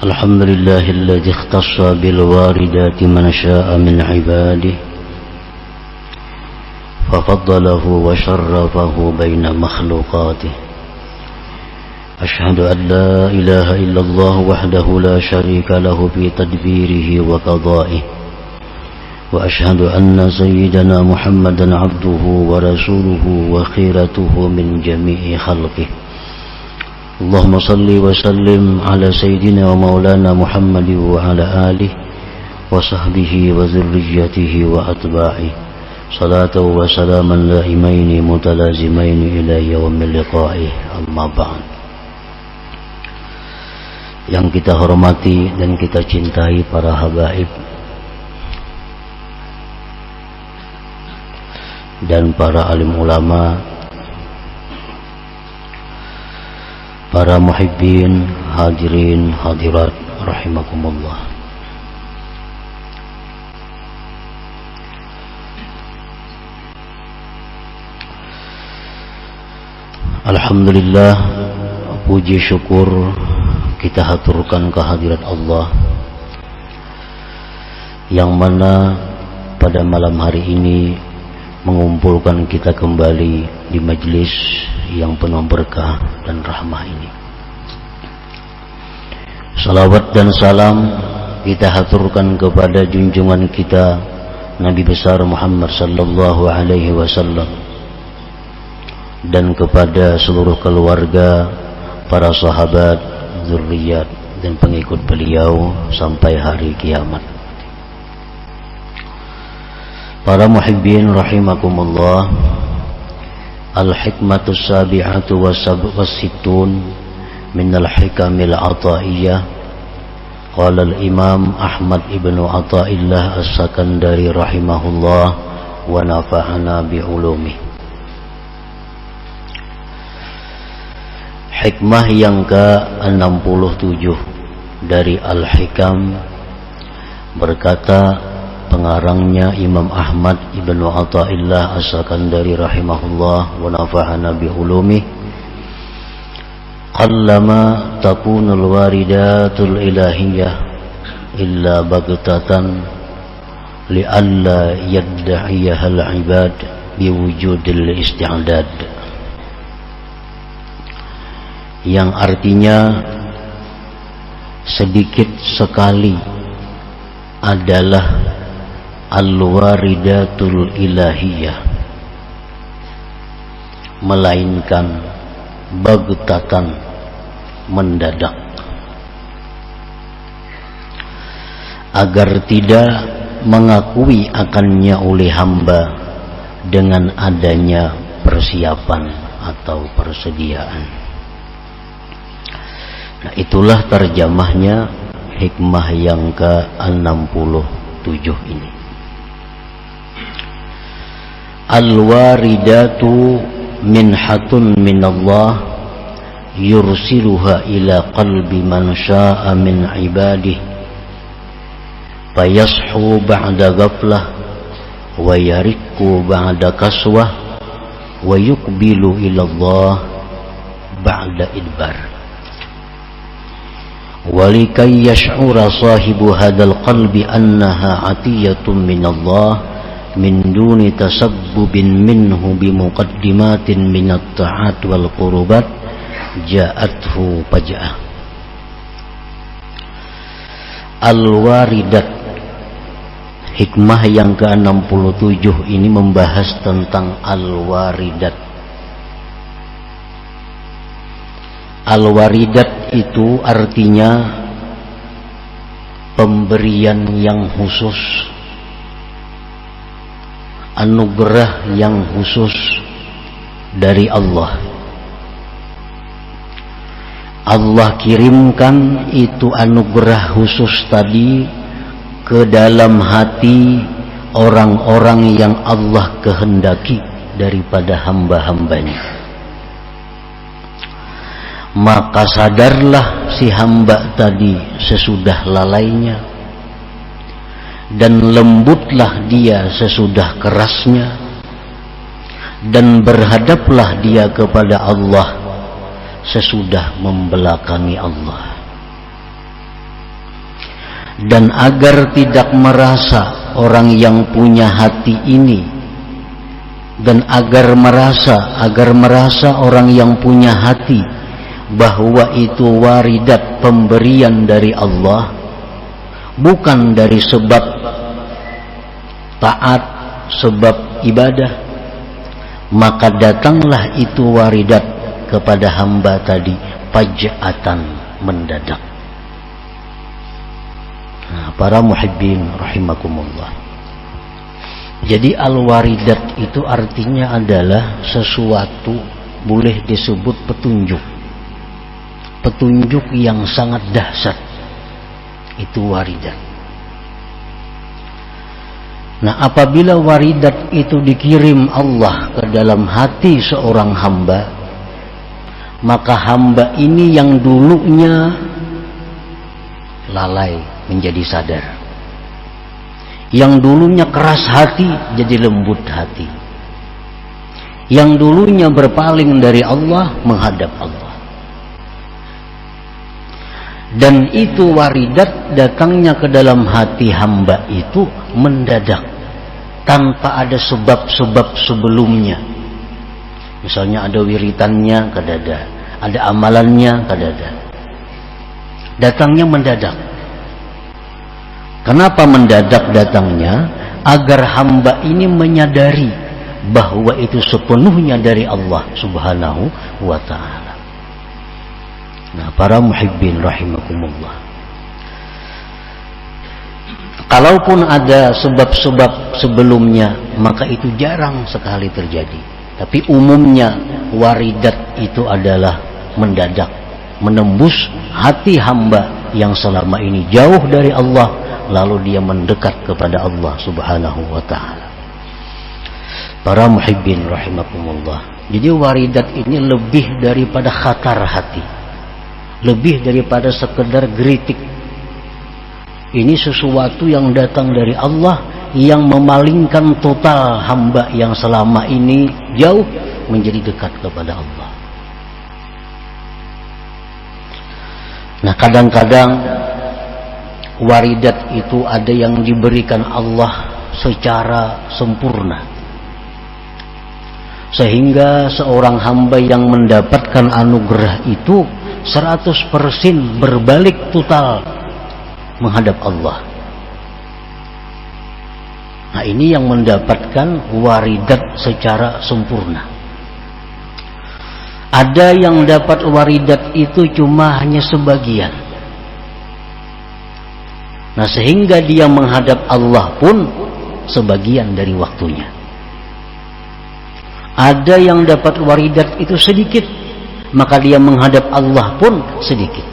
الحمد لله الذي اختص بالواردات من شاء من عباده ففضله وشرفه بين مخلوقاته. أشهد أن لا إله إلا الله وحده لا شريك له في تدبيره وقضائه، وأشهد أن سيدنا محمدا عبده ورسوله وخيرته من جميع خلقه. اللهم صل وسلم على سيدنا ومولانا محمد وعلى آله وصحبه وذريته وأتباعه صلاة وسلاما دائمين متلازمين إلى يوم اللقاء. أما بعد. Yang kita hormati dan kita cintai para habaib dan para alim ulama, para muhibbin, hadirin, hadirat rahimakumullah. Alhamdulillah, puji syukur kita haturkan kehadirat Allah yang mana pada malam hari ini mengumpulkan kita kembali di majlis yang penuh berkah dan rahmah ini. Salawat dan salam kita haturkan kepada junjungan kita Nabi besar Muhammad sallallahu alaihi wasallam dan kepada seluruh keluarga, para sahabat, zurriyat dan pengikut beliau sampai hari kiamat. Para muhibbin rahimakumullah, al-hikmatus sabi'atu was-sittun min al-hikamil ataiyah. Qala al-imam Ahmad ibnu Athaillah as-Sakandari rahimahullah wa nafa'ana bi'ulumih. Hikmah yang ke-67 dari Al-Hikam, berkata pengarangnya Imam Ahmad ibnu Athaillah as-Sakandari rahimahullah wa nafa'ana bi ulumi, qallama takunul waridatul ilahiyah illa baghtatan li'alla yadda'iyaha al-ibad biwujudil isti'dad, yang artinya sedikit sekali adalah al-waridatul ilahiyah, melainkan baghtatan, mendadak, agar tidak mengakui akannya oleh hamba dengan adanya persiapan atau persediaan. Nah, itulah terjemahnya hikmah yang ke-67 ini. Al-waridatu minhatun minallah yursiluha ila qalbi man syaa min ibadihi fayashu ba'da ghaflah wa yarikku ba'da kaswah wa yuqbilu ila Allah ba'da idbar. Walikai yash'ura sahibu hadal qalbi annaha atiyatun minallah min duni tasabbubin minhu bimuqaddimatin minat ta'at wal qurubat ja'athu faja'ah. Al-waridat, hikmah yang ke-67 ini membahas tentang al-waridat. Al-waridat itu artinya pemberian yang khusus, anugerah yang khusus dari Allah. Allah kirimkan itu anugerah khusus tadi ke dalam hati orang-orang yang Allah kehendaki daripada hamba-hambanya. Maka sadarlah si hamba tadi sesudah lalainya, dan lembutlah dia sesudah kerasnya, dan berhadaplah dia kepada Allah sesudah membelakangi Allah. dan agar tidak merasa orang yang punya hati ini, dan agar merasa orang yang punya hati bahwa itu waridat pemberian dari Allah, bukan dari sebab taat, sebab ibadah, maka datanglah itu waridat kepada hamba tadi faj'atan, mendadak. Nah, para muhibbin rahimakumullah. Jadi al-waridat itu artinya adalah sesuatu, boleh disebut petunjuk. Petunjuk yang sangat dahsyat. Itu waridat. Nah, apabila waridat itu dikirim Allah ke dalam hati seorang hamba, maka hamba ini yang dulunya lalai menjadi sadar, yang dulunya keras hati jadi lembut hati, yang dulunya berpaling dari Allah menghadap Allah. Dan itu waridat datangnya ke dalam hati hamba itu mendadak, tanpa ada sebab-sebab sebelumnya. Misalnya ada wiritannya ke dada, ada amalannya ke dada, datangnya mendadak. Kenapa mendadak datangnya? Agar hamba ini menyadari bahwa itu sepenuhnya dari Allah subhanahu wa ta'ala. Nah, para muhibbin rahimakumullah, kalaupun ada sebab-sebab sebelumnya, maka itu jarang sekali terjadi. Tapi umumnya waridat itu adalah mendadak, menembus hati hamba yang selama ini jauh dari Allah, lalu dia mendekat kepada Allah subhanahu wa ta'ala. Para muhibbin rahimakumullah, jadi waridat ini lebih daripada khatar hati, lebih daripada sekedar geritik. Ini sesuatu yang datang dari Allah, yang memalingkan total hamba yang selama ini jauh menjadi dekat kepada Allah. Nah, kadang-kadang waridat itu ada yang diberikan Allah secara sempurna, sehingga seorang hamba yang mendapatkan anugerah itu 100% berbalik total menghadap Allah. Nah, ini yang mendapatkan waridat secara sempurna. Ada yang dapat waridat itu cuma hanya sebagian. Nah, sehingga dia menghadap Allah pun sebagian dari waktunya. Ada yang dapat waridat itu sedikit, maka dia menghadap Allah pun sedikit.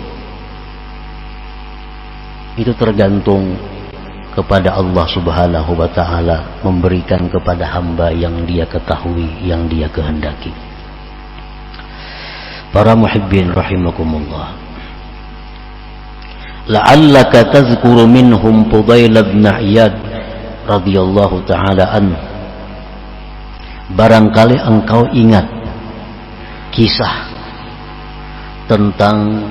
Itu tergantung kepada Allah subhanahu wa ta'ala memberikan kepada hamba yang dia ketahui, yang dia kehendaki. Para muhibbin rahimakumullah, la'allaka tazkuru minhum Fudail bin Iyad radhiyallahu ta'ala anhu. Barangkali engkau ingat kisah tentang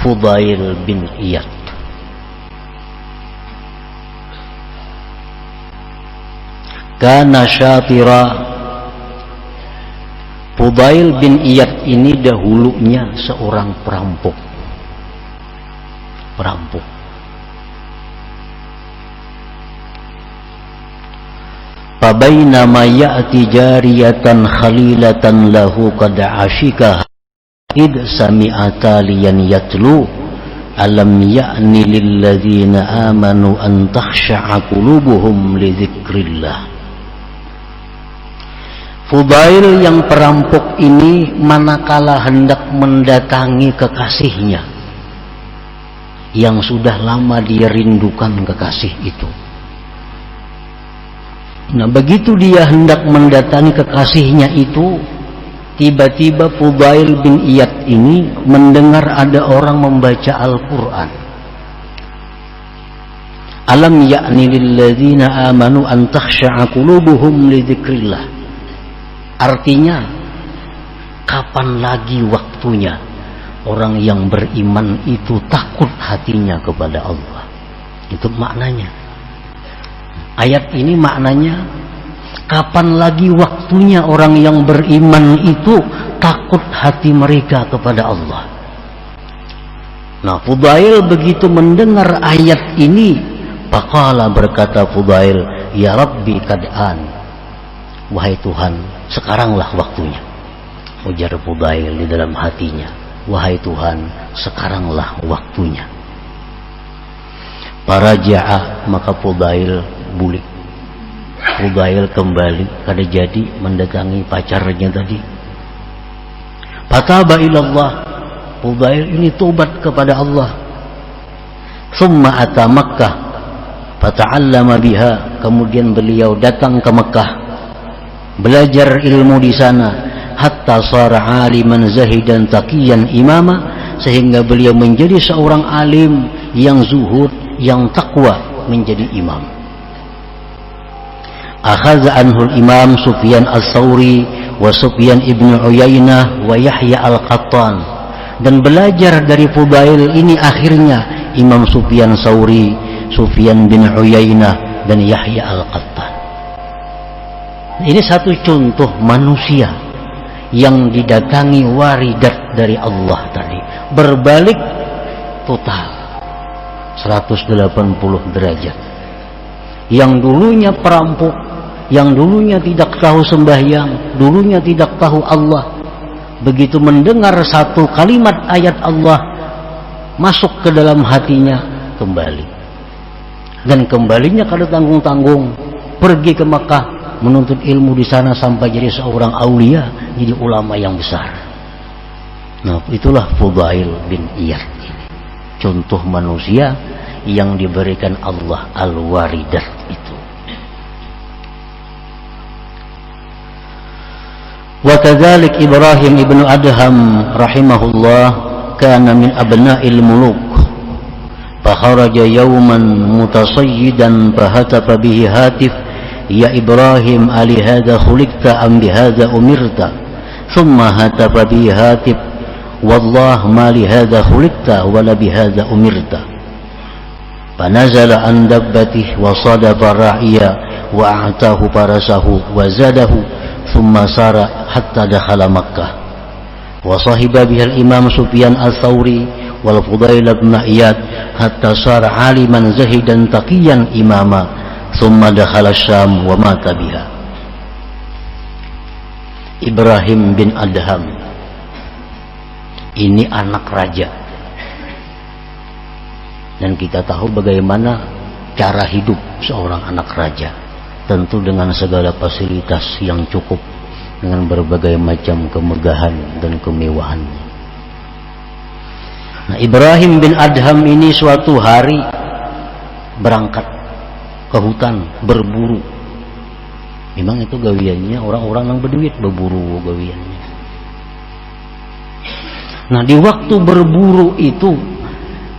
Fudail bin Iyad. Kana syatira. Fudail bin Iyad ini dahulunya seorang perampok. Fabainama ya'ti jariyatan khalilatan lahu qad ashika id sami'a taliyan yatlu alam ya'ni lilladzina amanu an takhsha'a qulubuhum li dzikrillah. Fudail yang perampok ini manakala hendak mendatangi kekasihnya yang sudah lama dia rindukan kekasih itu. Nah, begitu dia hendak mendatangi kekasihnya itu, tiba-tiba Fudail bin Iyad ini mendengar ada orang membaca Al-Quran. Alam ya'ni lilladzina amanu an takhsha'a qulubuhum li dzikrillah. Artinya, kapan lagi waktunya orang yang beriman itu takut hatinya kepada Allah? Itu maknanya. Ayat ini maknanya, kapan lagi waktunya orang yang beriman itu takut hati mereka kepada Allah. Nah, Fudail begitu mendengar ayat ini, faqala, berkata Fudail, ya Rabbi kad'an, wahai Tuhan, sekaranglah waktunya. Ujar Fudail di dalam hatinya, wahai Tuhan, sekaranglah waktunya. Faraja'a, maka Fudail bulik. Fudail kembali kada jadi mendatangi pacarnya tadi. Fataba ilallah, Fudail ini tobat kepada Allah. Thumma ata Makkah fata'allama biha, kemudian beliau datang ke Mekah, belajar ilmu di sana, hatta sara aliman zahidan taqiyan imama, sehingga beliau menjadi seorang alim yang zuhud, yang takwa, menjadi imam. Akhadha anhu al-imam Sufyan al-Thawri wa Sufyan ibn Uyainah wa Yahya al-Qattan, dan belajar dari Fudail ini akhirnya Imam Sufyan Thawri, Sufyan bin Uyainah, dan Yahya al-Qattan. Ini satu contoh manusia yang didatangi waridat dari Allah tadi, berbalik total 180 derajat. Yang dulunya perampok, yang dulunya tidak tahu sembahyang, dulunya tidak tahu Allah, begitu mendengar satu kalimat ayat Allah, masuk ke dalam hatinya, kembali. Dan kembalinya kada tanggung-tanggung, pergi ke Makkah, menuntut ilmu di sana sampai jadi seorang aulia, jadi ulama yang besar. Nah, itulah Fudail bin Iyad ini, contoh manusia yang diberikan Allah al-waridat itu. Wa kadzalik Ibrahim ibnu Adham rahimahullah kana min abna'il muluk, fa kharaja yawman mutasayyidan fa hatafa bihi hatif, ya Ibrahim ali hadha khuliqta am bi hadha umirta, thumma hatafa bihi hatif, wallah ma li hadha khuliqta wa la bi hadha umirta. فنزل عن دبته وصدف الرعية وأعطاه فرسه وزاده ثم سار حتى دخل مكة وصاحب بها الإمام سفيان الثوري والفضيل بن عياد حتى صار عالما زهدا تقيا إماما ثم دخل الشام ومات بها. Ibrahim bin Adham ini anak raja, dan kita tahu bagaimana cara hidup seorang anak raja, tentu dengan segala fasilitas yang cukup, dengan berbagai macam kemegahan dan kemewahannya. Nah, Ibrahim bin Adham ini suatu hari berangkat ke hutan berburu. Memang itu gawiannya orang-orang yang berduit, berburu gawiannya. Nah, di waktu berburu itu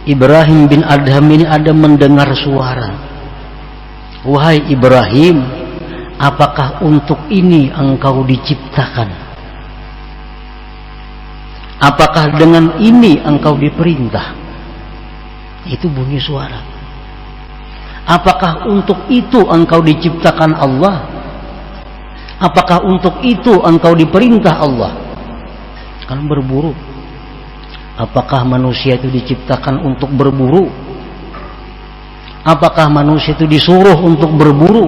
Ibrahim bin Adham ini ada mendengar suara. Wahai Ibrahim, apakah untuk ini engkau diciptakan? Apakah dengan ini engkau diperintah? Itu bunyi suara. Apakah untuk itu engkau diciptakan Allah? Apakah untuk itu engkau diperintah Allah? Kan berburu. Apakah manusia itu diciptakan untuk berburu? Apakah manusia itu disuruh untuk berburu?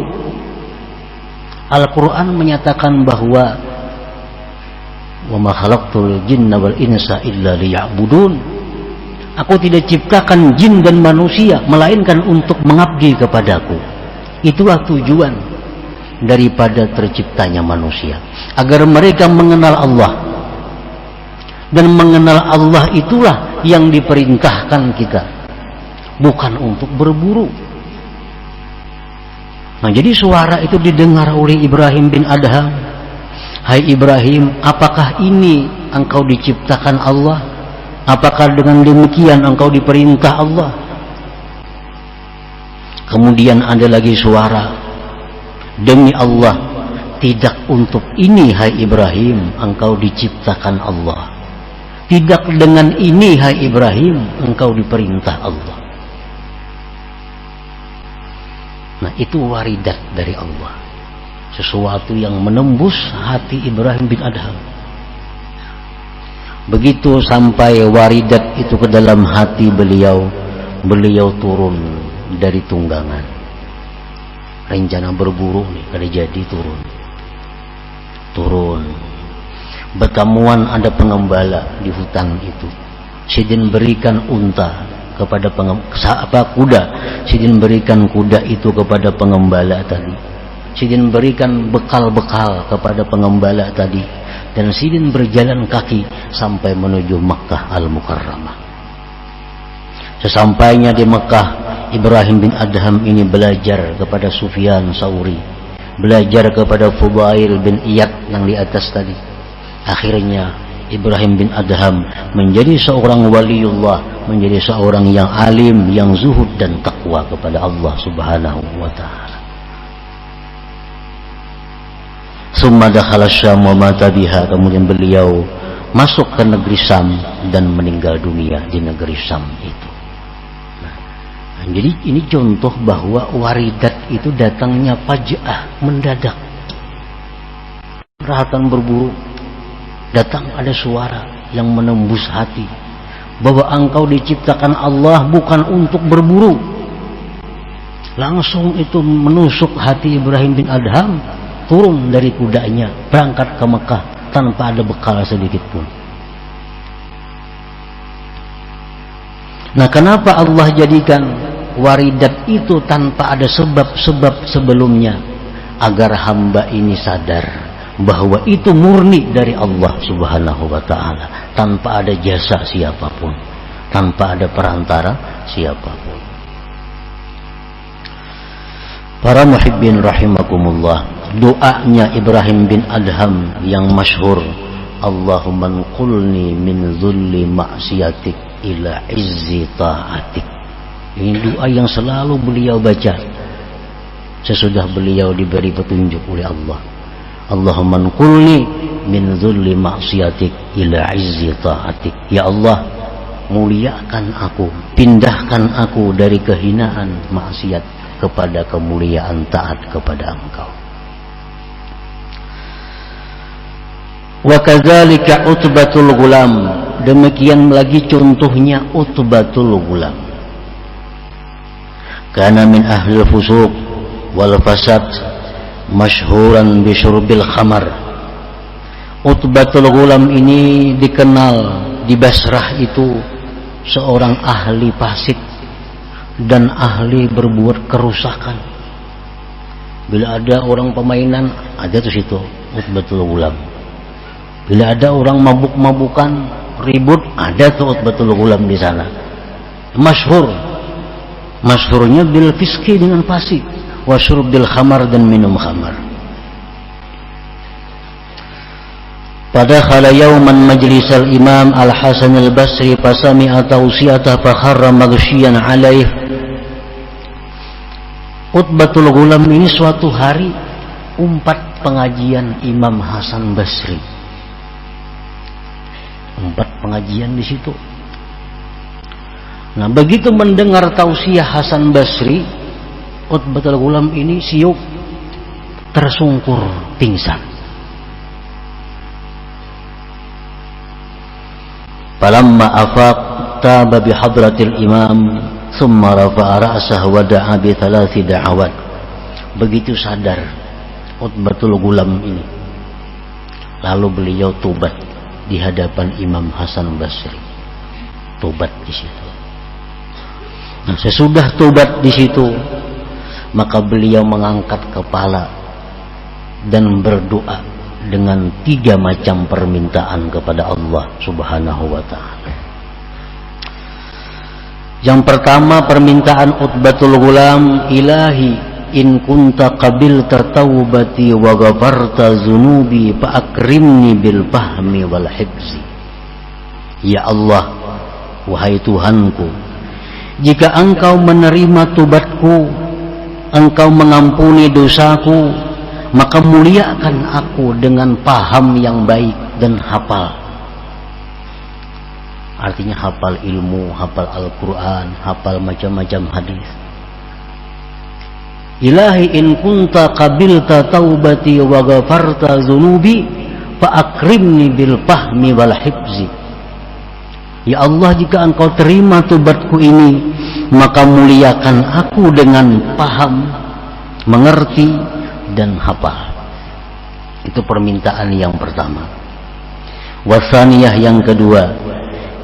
Al-Quran menyatakan bahwa wa ma khalaqtul jinna wal insa illa liya'budun. Aku tidak ciptakan jin dan manusia melainkan untuk mengabdi kepadaku. Itulah tujuan daripada terciptanya manusia, agar mereka mengenal Allah. Dan mengenal Allah itulah yang diperintahkan kita, bukan untuk berburu. Nah, jadi suara itu didengar oleh Ibrahim bin Adham. Hai Ibrahim, apakah ini engkau diciptakan Allah? Apakah dengan demikian engkau diperintah Allah? Kemudian ada lagi suara, demi Allah, tidak untuk ini hai Ibrahim engkau diciptakan Allah. Tidak dengan ini hai Ibrahim engkau diperintah Allah. Nah, itu waridat dari Allah, sesuatu yang menembus hati Ibrahim bin Adham. Begitu sampai waridat itu ke dalam hati beliau, beliau turun dari tunggangan. Rencana berburu nih kada jadi, turun. Bertemuan ada pengembala di hutan itu. Sidin berikan unta kepada kuda. Sidin berikan kuda itu kepada pengembala tadi. Sidin berikan bekal-bekal kepada pengembala tadi. Dan Sidin berjalan kaki sampai menuju Makkah Al-Mukarramah. Sesampainya di Makkah, Ibrahim bin Adham ini belajar kepada Sufyan Sauri, belajar kepada Fudail bin Iyad yang di atas tadi. Akhirnya Ibrahim bin Adham menjadi seorang waliullah, menjadi seorang yang alim, yang zuhud dan takwa kepada Allah Subhanahu wa ta'ala. Summa dakhala Syam wa mata biha, kemudian beliau masuk ke negeri Syam dan meninggal dunia di negeri Syam itu. Nah, jadi ini contoh bahwa waridat itu datangnya faj'ah, mendadak. Perhatian berburu, datang ada suara yang menembus hati bahwa engkau diciptakan Allah bukan untuk berburu. Langsung itu menusuk hati Ibrahim bin Adham, turun dari kudanya, berangkat ke Mekah tanpa ada bekal sedikit pun. Nah, kenapa Allah jadikan waridat itu tanpa ada sebab-sebab sebelumnya? Agar hamba ini sadar bahwa itu murni dari Allah Subhanahu wa ta'ala, tanpa ada jasa siapapun, tanpa ada perantara siapapun. Para muhibbin rahimakumullah, doanya Ibrahim bin Adham yang masyhur, Allahumma nqulni min dhulli ma'siyatik ila izzi ta'atik. Ini doa yang selalu beliau baca sesudah beliau diberi petunjuk oleh Allah. Allahumma nqulni min dhulli ma'siyatik ila izzi ta'atik. Ya Allah, muliakan aku, pindahkan aku dari kehinaan maksiat kepada kemuliaan taat kepada Engkau. Wa kadzalika Utbatul Ghulam, demikian lagi contohnya Utbatul Ghulam. Kana min ahli fusuq wal fasad masyhuran bi syurbil khamar. Utbatul Ghulam ini dikenal di Basrah itu seorang ahli fasik dan ahli berbuat kerusakan. Bila ada orang permainan, ada tuh situ Utbatul Ghulam. Bila ada orang mabuk-mabukan, ribut, ada tuh Utbatul Ghulam di sana. Masyhurnya bil fiski, dengan fasik, wa syurbil khamar, dan minum khamar. Pada khala yauman majlisal Imam Al-Hasan Al-Basri fasami'a tawsiyata fakharra maghsyiyan alaih. Utbatul Ghulam ini suatu hari umpat pengajian Imam Hasan Basri. Umpat pengajian di situ. Nah, begitu mendengar tausiah Hasan Basri, Utbatul Ghulam ini siup, tersungkur, pingsan. Falamma afaq taba bi hadratil imam thumma rafa'a ra'sahu wa da'a bi thalathi da'awat. Begitu sadar Utbatul Ghulam ini, lalu beliau tobat di hadapan Imam Hasan Basri. Tobat di situ. Nah, sesudah tobat di situ, maka beliau mengangkat kepala dan berdoa dengan 3 macam permintaan kepada Allah Subhanahu wa ta'ala. Yang pertama, permintaan Utbatul Ghulam, Ilahi in kunta qabilta taubati wa ghafarta zunubi fa akrimni bil fahmi wal hifzi. Ya Allah, wahai Tuhanku, jika Engkau menerima tobatku, Engkau mengampuni dosaku, maka muliakan aku dengan paham yang baik dan hafal. Artinya hafal ilmu, hafal Al-Quran, hafal macam-macam hadis. Ilahi in kunta qabilta taubati wa ghafarta dzunubi fa akrimni bil fahmi wal hifzi. Ya Allah, jika engkau terima tobatku ini, maka muliakan aku dengan paham, mengerti, dan hafal. Itu permintaan yang pertama. Wasaniyah yang kedua,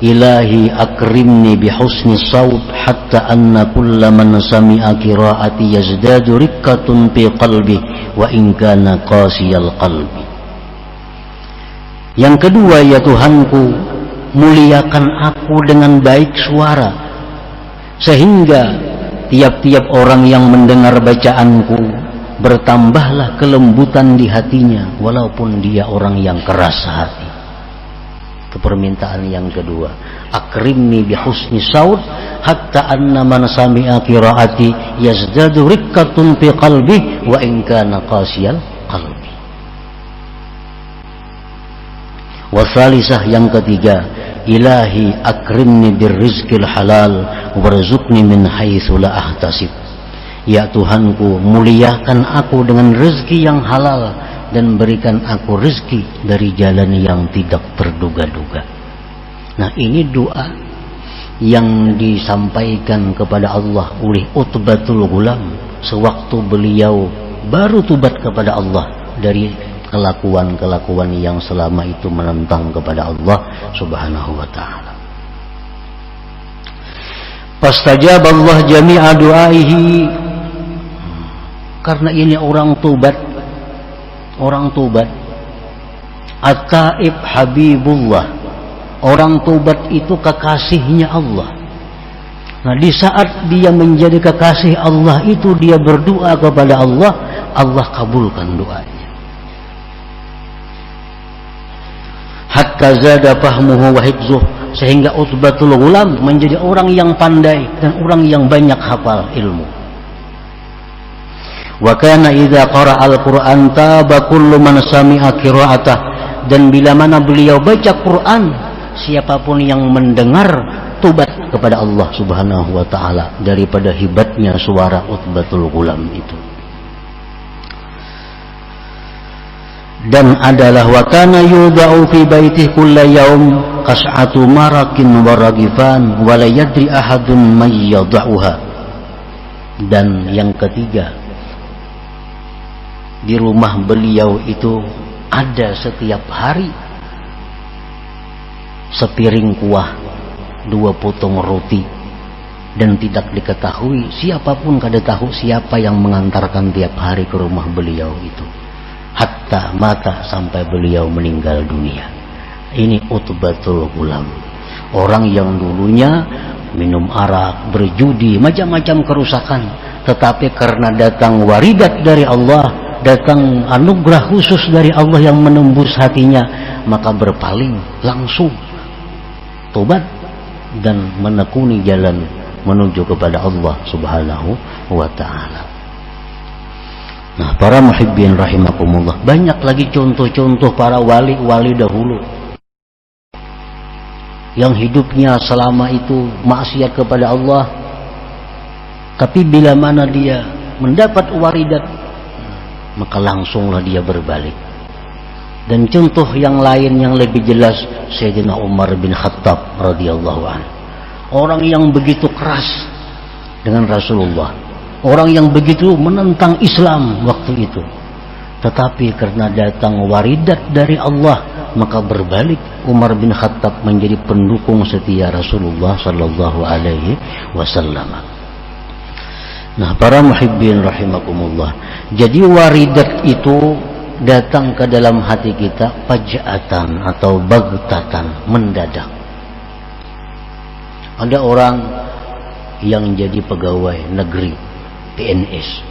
ilahi akrimni bihusni saut hatta anna kulla man sami'a qiraati yazdadu riqqatun fi qalbi wa in kana qasiyal qalbi. Yang kedua, ya Tuhanku, muliakan aku dengan baik suara, sehingga tiap-tiap orang yang mendengar bacaanku bertambahlah kelembutan di hatinya, walaupun dia orang yang keras hati. Itu permintaan yang kedua. Akrimni bihusni saut hatta anna man sami'a qiraati yazdadu riqqatun fi qalbi wa in kana qasiyal qalbi. Wasalisah yang ketiga, ilahi akrimni birrizqil halal warzuqni min haitsu la ahtasib. Ya Tuhanku, muliakan aku dengan rezeki yang halal dan berikan aku rezeki dari jalan yang tidak terduga-duga. Nah, ini doa yang disampaikan kepada Allah oleh Utbatul Ghulam sewaktu beliau baru tobat kepada Allah dari kelakuan-kelakuan yang selama itu menentang kepada Allah Subhanahu wa ta'ala. Fastajaba Allah jami'a du'aihi. Karena ini orang tobat, At-Taib Habibullah, orang tobat itu kekasihnya Allah. Nah, di saat dia menjadi kekasih Allah itu, dia berdoa kepada Allah, Allah kabulkan doanya. Hatta zada fahmuhu wa hifzuh, sehingga Utbatul Ghulam menjadi orang yang pandai dan orang yang banyak hafal ilmu. Wa kana idza qara'a al-Qur'an taba kullu man sami'a qira'atah, dan bila mana beliau baca Quran, siapapun yang mendengar tobat kepada Allah Subhanahu wa ta'ala daripada hebatnya suara Utbatul Ghulam itu. Dan adalah wa kana yudau fi baitihi kulla yaum qas'atu marakin wa ragifan wa la yadri ahadun may yad'uha. Dan yang ketiga, di rumah beliau itu ada setiap hari sepiring kuah, 2 potong roti, dan tidak diketahui, siapapun kada tahu siapa yang mengantarkan tiap hari ke rumah beliau itu, hatta mata, sampai beliau meninggal dunia. Ini Utbatul Ghulam, orang yang dulunya minum arak, berjudi, macam-macam kerusakan, tetapi karena datang waridat dari Allah, datang anugerah khusus dari Allah yang menembus hatinya, maka berpaling langsung tobat dan menekuni jalan menuju kepada Allah Subhanahu wa ta'ala. Nah, para muhibbin rahimakumullah, banyak lagi contoh-contoh para wali-wali dahulu yang hidupnya selama itu maksiat kepada Allah, tapi bila mana dia mendapat waridat, maka langsunglah dia berbalik. Dan contoh yang lain yang lebih jelas, Sayyidina Umar bin Khattab radhiyallahu anhu, orang yang begitu keras dengan Rasulullah, orang yang begitu menentang Islam waktu itu, tetapi karena datang waridat dari Allah, maka berbalik Umar bin Khattab menjadi pendukung setia Rasulullah sallallahu alaihi wasallam. Nah, para muhibbin rahimakumullah, jadi waridat itu datang ke dalam hati kita faja'atan atau baghtatan, mendadak. Ada orang yang jadi pegawai negeri PNS,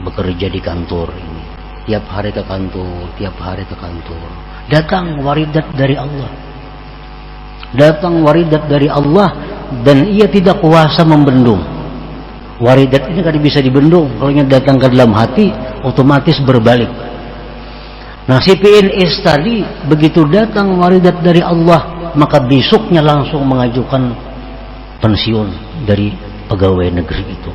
bekerja di kantor ini, tiap hari ke kantor, datang waridat dari Allah, dan ia tidak kuasa membendung. Waridat ini kan bisa dibendung, kalau yang datang ke dalam hati otomatis berbalik. Nah, si PNS tadi begitu datang waridat dari Allah, maka besoknya langsung mengajukan pensiun dari pegawai negeri itu.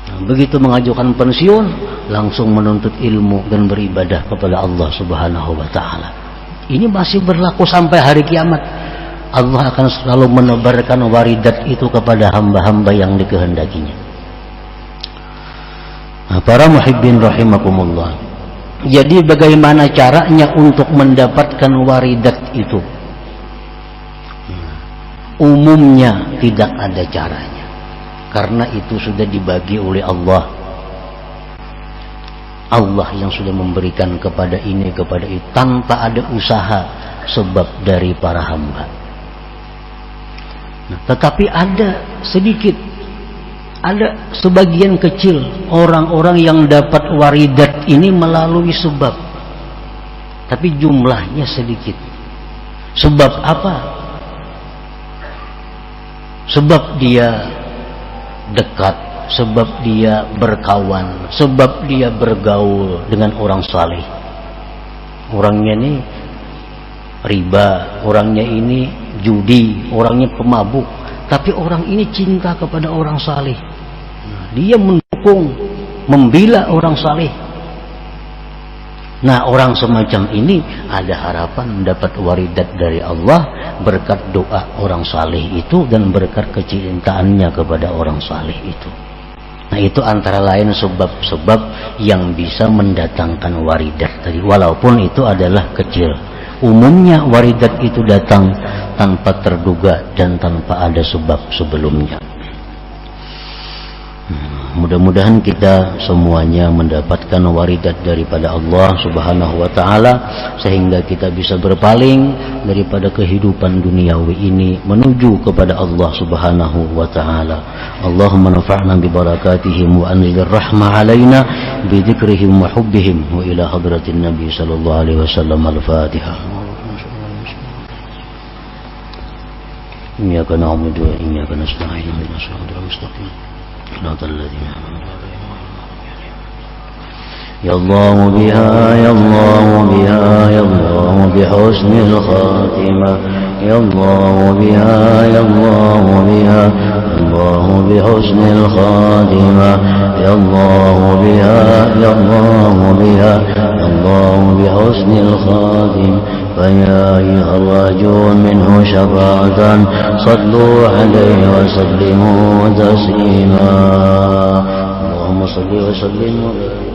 Nah, begitu mengajukan pensiun langsung menuntut ilmu dan beribadah kepada Allah Subhanahu wa taala. Ini masih berlaku sampai hari kiamat. Allah akan selalu menebarkan waridat itu kepada hamba-hamba yang dikehendakinya. Nah, para muhibbin rahimakumullah. Jadi bagaimana caranya untuk mendapatkan waridat itu? Umumnya tidak ada caranya, karena itu sudah dibagi oleh Allah. Allah yang sudah memberikan kepada ini kepada itu tanpa ada usaha sebab dari para hamba. Nah, tetapi ada sedikit, ada sebagian kecil orang-orang yang dapat waridat ini melalui sebab, tapi jumlahnya sedikit. Sebab apa? Sebab dia dekat, sebab dia berkawan, sebab dia bergaul dengan orang saleh. Orangnya ini riba, orangnya ini judi, orangnya pemabuk, tapi orang ini cinta kepada orang saleh. Dia mendukung, membela orang saleh. Nah, orang semacam ini ada harapan mendapat waridat dari Allah berkat doa orang saleh itu dan berkat kecintaannya kepada orang saleh itu. Nah, itu antara lain sebab-sebab yang bisa mendatangkan waridat tadi, walaupun itu adalah kecil. Umumnya waridat itu datang tanpa terduga dan tanpa ada sebab sebelumnya. Mudah-mudahan kita semuanya mendapatkan waridat daripada Allah Subhanahu wa taala sehingga kita bisa berpaling daripada kehidupan duniawi ini menuju kepada Allah Subhanahu wa taala. Allahumma nafa'na bi barakatihim wa anzil rahmah alaina bi dzikrihim wa hubbihim wa ila hadratin nabi sallallahu alaihi wasallam. Al-Fatihah. Iyyaka na'budu wa iyyaka nasta'in ihdinas siratal mustaqim. صراط الذين أنعمت عليهم يا الله بها يا الله بها يا الله بحسن الخاتمة يا الله بها يا الله بها يا الله بحسن الخاتمة يا الله بها يا الله بها يا الله بحسن الخاتمة فيا أيها الراجون منه شفاعة صلوا عليه وسلموا تسليما اللهم صل وسلم وبارك